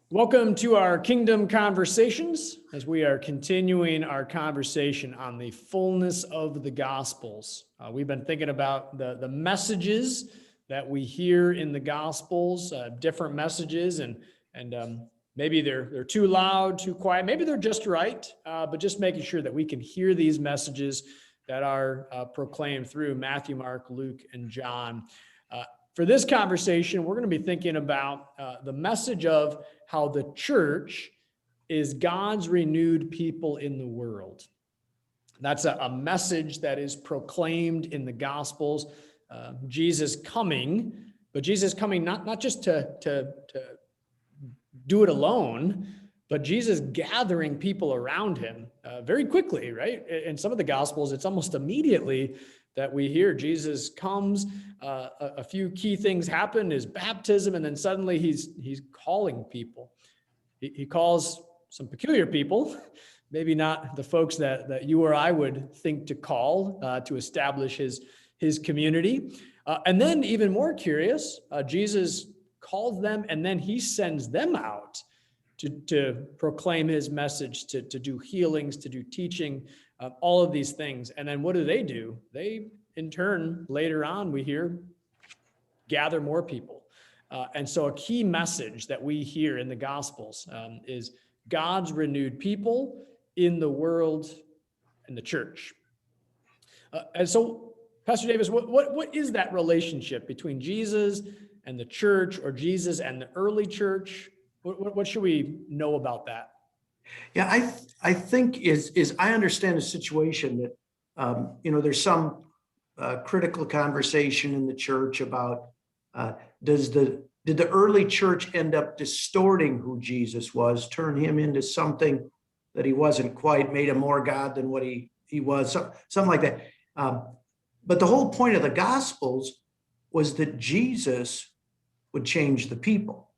Welcome to our Kingdom Conversations as we are continuing our conversation on the fullness of the Gospels. We've been thinking about the messages that we hear in the Gospels, different messages, and maybe they're too loud, too quiet, maybe they're just right, but just making sure that we can hear these messages that are proclaimed through Matthew, Mark, Luke, and John. For this conversation, we're going to be thinking about the message of how the church is God's renewed people in the world. That's a message that is proclaimed in the Gospels. Jesus coming, but Jesus coming not just to do it alone, but Jesus gathering people around him very quickly, right? In some of the Gospels, it's almost immediately that we hear Jesus comes, a few key things happen, his baptism, and then suddenly he's calling people. He calls some peculiar people, maybe not the folks that you or I would think to call to establish his community. And then even more curious, Jesus calls them and then he sends them out to proclaim his message, to do healings, to do teaching, all of these things. And then what do? They, in turn, later on, we hear, gather more people. And so a key message that we hear in the Gospels is God's renewed people in the world and the church. And so, Pastor Davis, what is that relationship between Jesus and the church, or Jesus and the early church? What should we know about that? Yeah, I think is I understand the situation that there's some critical conversation in the church about did the early church end up distorting who Jesus was, turn him into something that he wasn't quite, made him more God than what he was, something like that. But the whole point of the Gospels was that Jesus would change the people.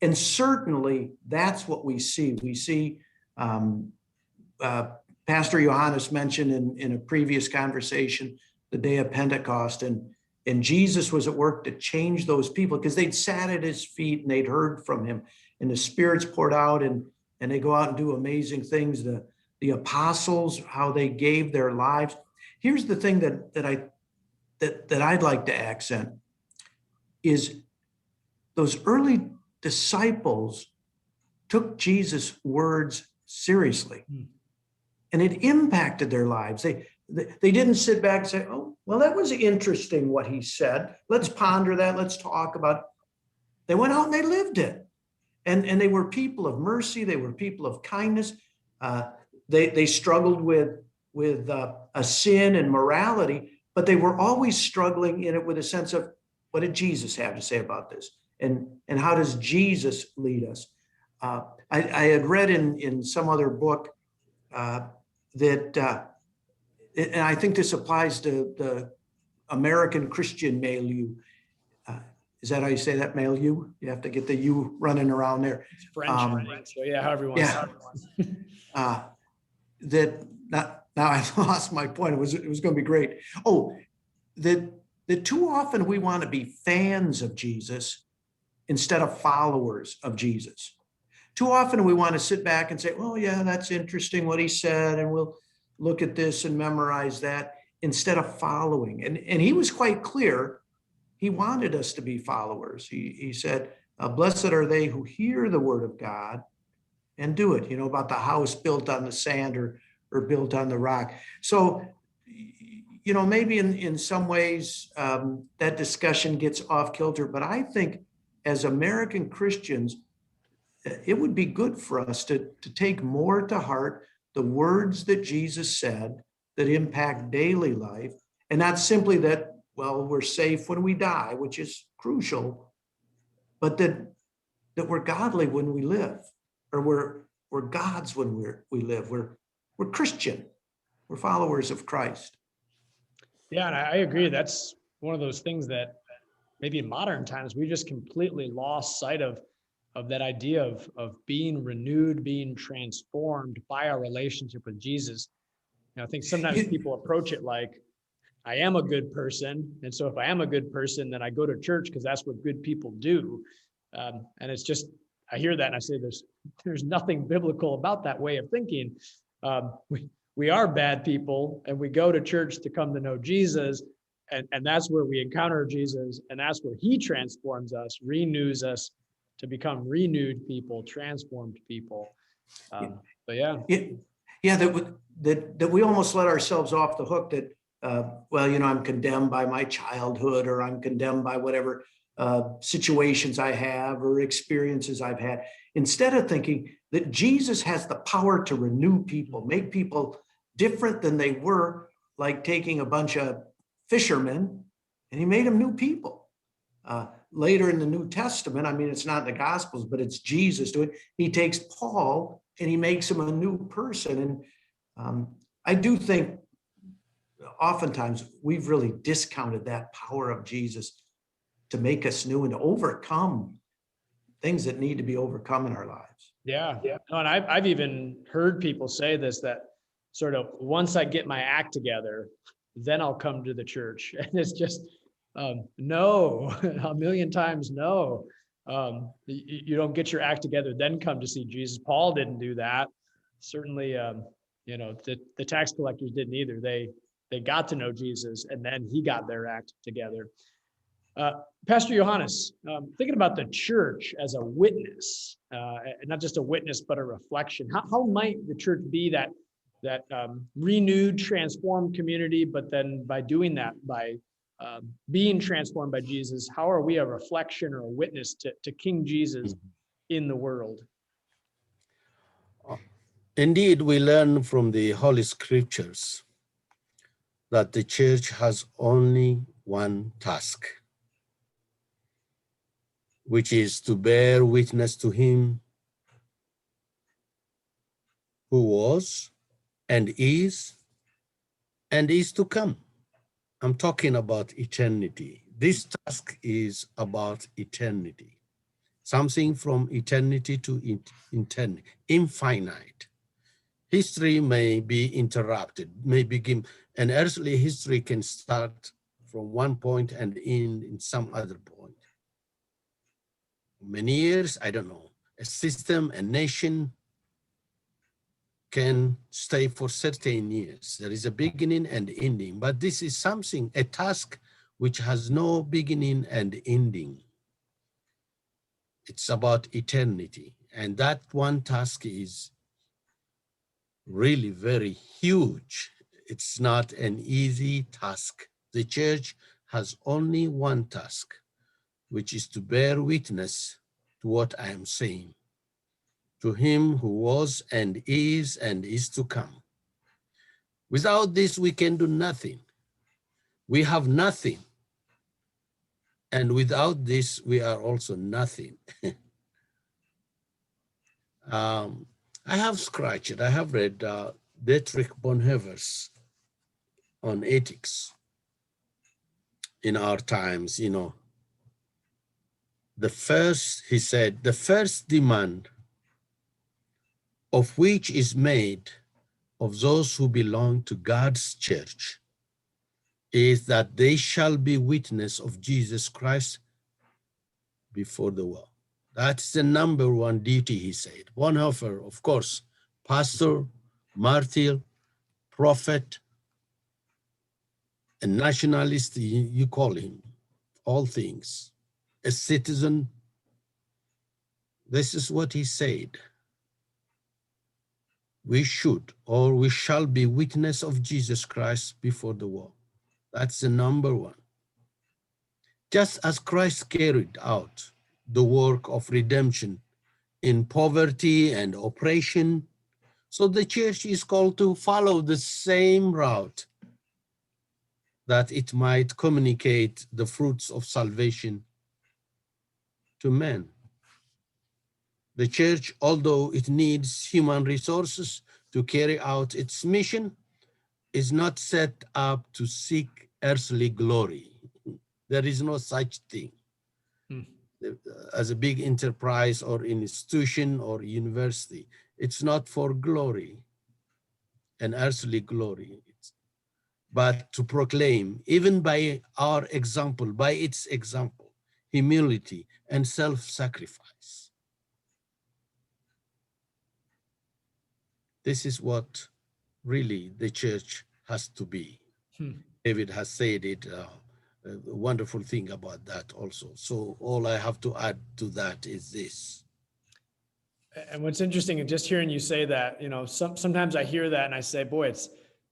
And certainly that's what we see. We see Pastor Johannes mentioned in a previous conversation the day of Pentecost, and Jesus was at work to change those people because they'd sat at his feet and they'd heard from him, and the Spirit's poured out, and they go out and do amazing things. The apostles, how they gave their lives. Here's the thing that I'd like to accent is those early disciples took Jesus' words seriously, and it impacted their lives. They didn't sit back and say, "Oh, well, that was interesting what he said. Let's ponder that. Let's talk about it." They went out and they lived it, and they were people of mercy. They were people of kindness. They struggled with a sin and morality, but they were always struggling in it with a sense of, what did Jesus have to say about this? And how does Jesus lead us? I had read in some other book that, and I think this applies to the American Christian milieu. Is that how you say that, milieu? You have to get the U running around there. It's French, right? So yeah, however you want. That now I lost my point. It was going to be great. Oh, that too often we want to be fans of Jesus instead of followers of Jesus. Too often we want to sit back and say, "Oh yeah, that's interesting what he said, and we'll look at this and memorize that," instead of following. And he was quite clear. He wanted us to be followers. He said, "Blessed are they who hear the word of God and do it." About the house built on the sand or built on the rock. So, maybe in some ways that discussion gets off kilter, but I think as American Christians, it would be good for us to take more to heart the words that Jesus said that impact daily life, and not simply that, well, we're safe when we die, which is crucial, but that we're godly when we live, or we're God's when we live. We're Christian. We're followers of Christ. Yeah, and I agree. That's one of those things that maybe in modern times we just completely lost sight of that idea of being renewed, being transformed by our relationship with Jesus. I think sometimes people approach it like, I am a good person, and so if I am a good person, then I go to church because that's what good people do. And it's just, I hear that and I say, there's nothing biblical about that way of thinking. We are bad people and we go to church to come to know Jesus. And that's where we encounter Jesus. And that's where he transforms us, renews us to become renewed people, transformed people. But yeah. Yeah, that we almost let ourselves off the hook that, well, I'm condemned by my childhood, or I'm condemned by whatever situations I have or experiences I've had, instead of thinking that Jesus has the power to renew people, make people different than they were, like taking a bunch of fishermen and he made them new people. Later in the New Testament, I mean, it's not in the Gospels, but it's Jesus doing it. He takes Paul and he makes him a new person. And I do think oftentimes we've really discounted that power of Jesus to make us new and to overcome things that need to be overcome in our lives. Yeah. No, and I've even heard people say this, that sort of once I get my act together, then I'll come to the church. And it's just, no, a million times no. You don't get your act together, then come to see Jesus. Paul didn't do that. Certainly, the tax collectors didn't either. They got to know Jesus and then he got their act together. Pastor Johannes, thinking about the church as a witness, not just a witness, but a reflection. How might the church be that renewed, transformed community? But then by doing that, by being transformed by Jesus, how are we a reflection or a witness to King Jesus in the world? Indeed, we learn from the Holy Scriptures that the church has only one task, which is to bear witness to him who was and is to come. I'm talking about eternity. This task is about eternity, something from eternity to eternity, infinite. History may be interrupted, may begin, and earthly history can start from one point and end in some other point. Many years, I don't know. A system, a nation can stay for certain years. There is a beginning and ending, but this is something, a task which has no beginning and ending. It's about eternity. And that one task is really very huge. It's not an easy task. The church has only one task, which is to bear witness to what I am saying, to him who was and is to come. Without this, we can do nothing. We have nothing. And without this, we are also nothing. I have read Dietrich Bonhoeffer's on ethics in our times, he said, the first demand of which is made of those who belong to God's church is that they shall be witness of Jesus Christ before the world. That's the number one duty, he said. Bonhoeffer, of course, pastor, martyr, prophet, a nationalist, you call him, all things, a citizen. This is what he said. We should, or we shall be witness of Jesus Christ before the world. That's the number one. Just as Christ carried out the work of redemption in poverty and oppression, so the church is called to follow the same route, that it might communicate the fruits of salvation to men. The church, although it needs human resources to carry out its mission, is not set up to seek earthly glory. There is no such thing as a big enterprise or institution or university. It's not for glory and earthly glory, but to proclaim, even by our example, by its example, humility, and self-sacrifice. This is what really the church has to be. David has said it, a wonderful thing about that also. So all I have to add to that is this. And what's interesting, and just hearing you say that, sometimes I hear that and I say, boy, it's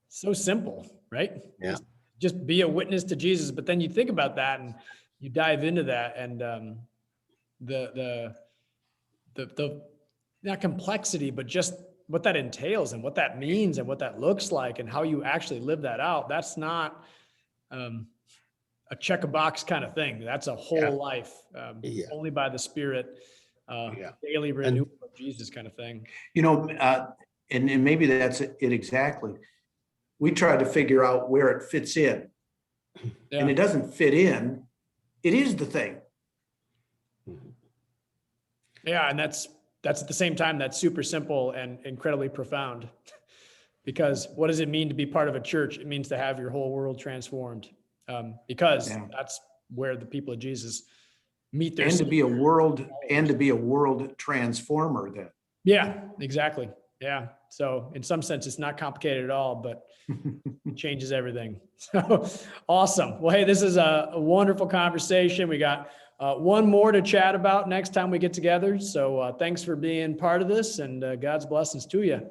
so simple, right? Yeah. Just be a witness to Jesus. But then you think about that and you dive into that, and the not complexity, but just what that entails and what that means and what that looks like and how you actually live that out. That's not a check a box kind of thing. That's a whole life, only by the Spirit, daily renewal of Jesus kind of thing. And maybe that's it exactly. We try to figure out where it fits in, and it doesn't fit in. It is the thing. Yeah, and that's at the same time, that's super simple and incredibly profound. Because what does it mean to be part of a church? It means to have your whole world transformed. Because that's where the people of Jesus meet their and to be a world transformer then. Yeah, exactly. Yeah. So in some sense, it's not complicated at all, but it changes everything. So awesome. Well, hey, this is a wonderful conversation. We got one more to chat about next time we get together. So thanks for being part of this, and God's blessings to you.